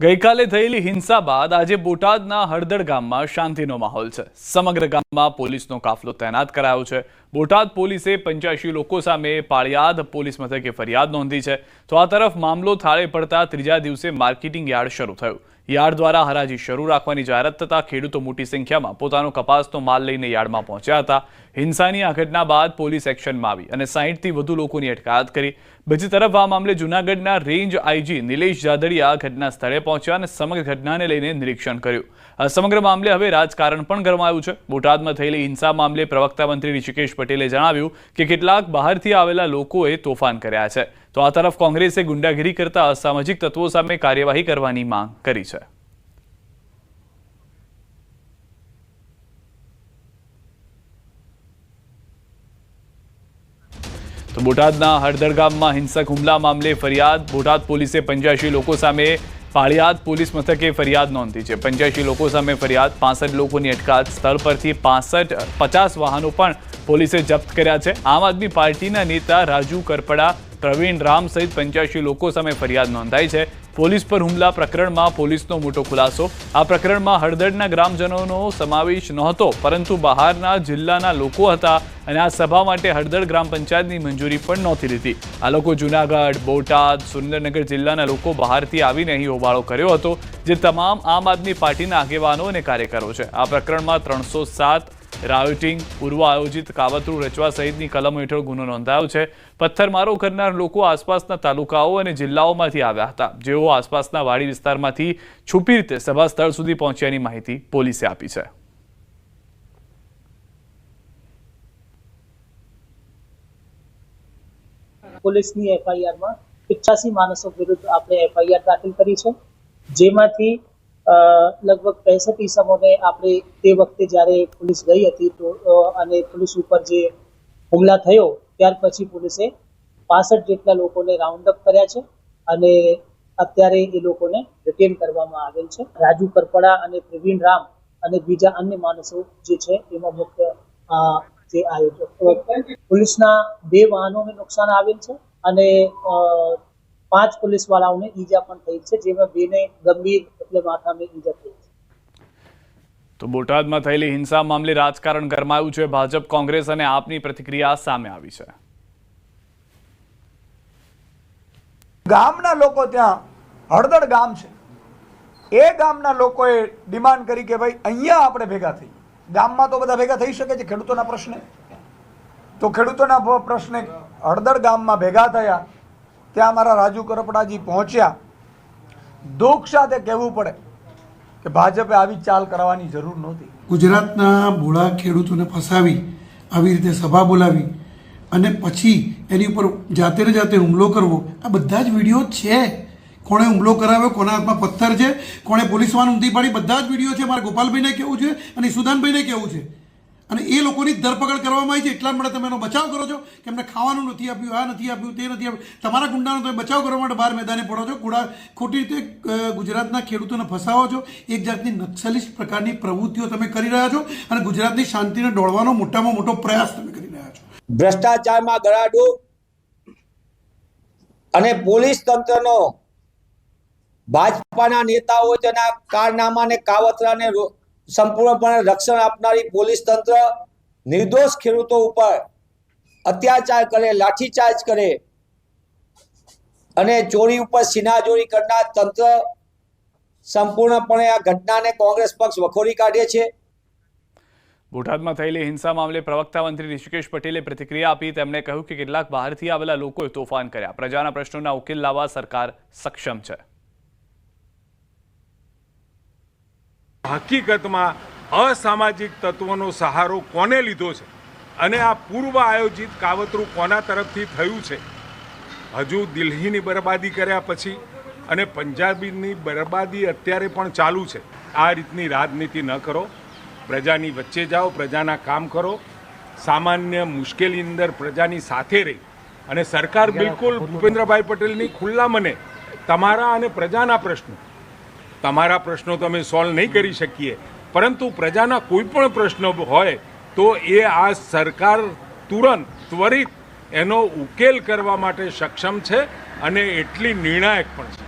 ગઈકાલે થયેલી હિંસા બાદ આજે બોટાદના હળદળ ગામમાં શાંતિનો માહોલ છે। સમગ્ર ગામમાં પોલીસનો કાફલો તૈનાત કરાયો છે। બોટાદ પોલીસે 85 લોકો સામે પાળિયાદ પોલીસ મથકે ફરિયાદ નોંધી છે। તો આ તરફ મામલો થાળે પડતા ત્રીજા દિવસે માર્કેટિંગ યાર્ડ શરૂ થયું। યાર્ડ દ્વારા હરાજી શરૂ રાખવાની જાહેરાત થતાં ખેડૂતો મોટી સંખ્યામાં પોતાનો કપાસનો માલ લઈને યાર્ડમાં પહોંચ્યા હતા। હિંસાની આ ઘટના બાદ પોલીસ એક્શનમાં આવી અને 60થી વધુ લોકોની અટકાયત કરી। બીજી તરફ આ મામલે જૂનાગઢના રેન્જ આઈજી નિલેશ જાદડિયા ઘટના સ્થળે પહોંચ્યા અને સમગ્ર ઘટનાને લઈને નિરીક્ષણ કર્યું। આ સમગ્ર મામલે હવે રાજકારણ પણ ગરમાયું છે। બોટાદમાં થયેલી હિંસા મામલે પ્રવક્તા મંત્રી ઋષિકેશ પટેલે જણાવ્યું કે કેટલાક બહારથી આવેલા લોકોએ તોફાન કર્યા છે। તો આ તરફ કોંગ્રેસે ગુંડાગીરી કરતા અસામાજિક તત્વો સામે કાર્યવાહી કરવાની માંગ કરી છે। તો બોટાદના હળદળ ગામમાં હિંસક હુમલા મામલે ફરિયાદ। બોટાદ પોલીસે 85 લોકો સામે પાળિયાદ પોલીસ મથકે ફરિયાદ નોંધી છે। 85 લોકો સામે ફરિયાદ, 65 લોકોની અટકાયત, સ્થળ પરથી 50 વાહનો પણ પોલીસે જપ્ત કર્યા છે। આમ આદમી પાર્ટીના નેતા રાજુ કરપડા, પ્રવીણ રામ સહિત 85 લોકો સામે ફરિયાદ નોંધાઈ છે। પોલીસ પર હુમલા પ્રકરણમાં પોલીસનો મોટો ખુલાસો। આ પ્રકરણમાં હળદળના ગ્રામજનોનો સમાવેશ નહોતો, પરંતુ બહારના જિલ્લાના લોકો હતા અને આ સભા માટે હળદળ ગ્રામ પંચાયતની મંજૂરી પણ નહોતી લીધી। આ લોકો જૂનાગઢ, બોટાદ, સુરેન્દ્રનગર જિલ્લાના લોકો બહારથી આવીને અહીં હોબાળો કર્યો હતો, જે તમામ આમ આદમી પાર્ટીના આગેવાનો અને કાર્યકરો છે। આ પ્રકરણમાં 307 રાયોટિંગ, પૂર્વ આયોજિત કાવતરું રચવા સહિતની કલમો હેઠળ ગુનો નોંધાયો છે। પથ્થરમારો કરનાર લોકો આસપાસના તાલુકાઓ અને જિલ્લાઓમાંથી આવ્યા હતા, જેઓ આસપાસના વાડી વિસ્તારમાંથી છુપી રીતે સભા સ્થળ સુધી પહોંચ્યાની માહિતી પોલીસે આપી છે। પોલીસની એફઆઈઆરમાં 85 માણસો વિરુદ્ધ આપણે એફઆઈઆર દાખલ કરી છે, જેમાંથી લગભગ 65 ઇસમોને આપણે તે વખતે જ્યારે પોલીસ ગઈ હતી તો અને પોલીસ ઉપર જે હુમલા થયો ત્યાર પછી પોલીસે 65 જેટલા લોકોને રાઉન્ડ અપ કર્યા છે અને અત્યારે એ લોકોને રિટેન કરવામાં આવેલ છે। રાજુ કરપડા અને પ્રવીણ રામ અને બીજા અન્ય માણસો જે છે એમાં મુખ્ય જે આયોજક। પોલીસના 2 વાહનોને નુકસાન આવેલ છે અને 5 પોલીસ વાળાઓને ઈજા પણ થઈ છે, જેમાં 2ને ગંભીર એટલે માથામાં ઈજા થઈ છે। તો બોટાદમાં થયેલી હિંસા મામલે રાજકારણ ગરમાયું છે। ભાજપ, કોંગ્રેસ અને આપની પ્રતિક્રિયા સામે આવી છે। ગામના લોકો ત્યાં હળદળ ગામ છે, એ ગામના લોકોએ ડિમાન્ડ કરી કે ભાઈ અહીંયા આપણે ભેગા થઈ। ગામમાં તો બધા ભેગા થઈ શકે છે ખેડૂતોના પ્રશ્ને, તો ખેડૂતોના પ્રશ્ને હળદળ ગામમાં ભેગા થયા। ત્યાં મારા રાજુ કરપડાજી પહોંચ્યા। દુઃખ સાથે કહેવું પડે કે ભાજપે આવી ચાલ કરવાની જરૂર નહોતી। ગુજરાતના ભોળા ખેડૂતોને ફસાવી આવી રીતે સભા બોલાવી અને પછી એની ઉપર જાતે ને જાતે હુમલો કરવો, આ બધા જ વિડીયો છે। કોણે હુમલો કરાવ્યો, કોના હાથમાં પથ્થર છે, કોણે પોલીસ વાન ઊંધી પાડી, બધા જ વિડીયો છે। મારે ગોપાલભાઈને કહેવું છે અને સુદાનભાઈને કહેવું છે, અને એ લોકોની ધરપકડ કરવામાં આવી છે। એટલા માટે તમે એનો બચાવ કરો છો કે એમને ખાવાનું નથી આપ્યું, આ નથી આપ્યું, તે નથી આપ્યું। તમારા ગુંડાનો તમે બચાવ કરવા માટે બહાર મેદાને પડો છો, ખોટી રીતે ગુજરાતના ખેડૂતોને ફસાવો છો। એક જાતની નક્સલિસ્ટ પ્રકારની પ્રવૃત્તિઓ તમે કરી રહ્યા છો અને ગુજરાતની શાંતિને ડોળવાનો મોટામાં મોટો પ્રયાસ તમે કરી રહ્યા છો। ભ્રષ્ટાચારમાં ગળાડૂબ અને પોલીસ તંત્રનો ભાજપાના નેતાઓ તેના કારનામાને કાવતરાને સંપૂર્ણપણે રક્ષણ આપનારી પોલીસ તંત્ર નિર્દોષ ખેડૂતો ઉપર અત્યાચાર કરે, લાઠીચાર્જ કરે અને ચોરી ઉપર સિનાજોરી કરનાર તંત્ર સંપૂર્ણપણે આ ઘટનાને કોંગ્રેસ પક્ષ વખોડી કાઢે છે। બોટાદમાં થયેલી હિંસા મામલે પ્રવક્તા મંત્રી ઋષિકેશ પટેલે પ્રતિક્રિયા આપી। તેમણે કહ્યું કે કેટલાક બહારથી આવેલા લોકોએ તોફાન કર્યા। પ્રજાના પ્રશ્નોના ઉકેલ લાવવા સરકાર સક્ષમ છે। હકીકતમાં અસામાજિક તત્વોનો સહારો કોને લીધો છે અને આ પૂર્વ આયોજિત કાવતરું કોના તરફથી થયું છે, હજુ દિલ્હીની બરબાદી કર્યા પછી અને પંજાબીની બરબાદી અત્યારે પણ ચાલુ છે। આ રીતની રાજનીતિ ન કરો, પ્રજાની વચ્ચે જાઓ, પ્રજાના કામ કરો, સામાન્ય મુશ્કેલી અંદર પ્રજાની સાથે રહી અને સરકાર બિલકુલ ભૂપેન્દ્રભાઈ પટેલની ખુલ્લા મને તમારા અને પ્રજાના પ્રશ્નો તો અમે સોલ્વ નહીં કરી શકીએ, પરંતુ પ્રજાના કોઈ પણ પ્રશ્નો હોય તો એ આ સરકાર તુરંત ત્વરિત એનો ઉકેલ કરવા માટે સક્ષમ છે અને એટલી નિર્ણાયક પણ છે।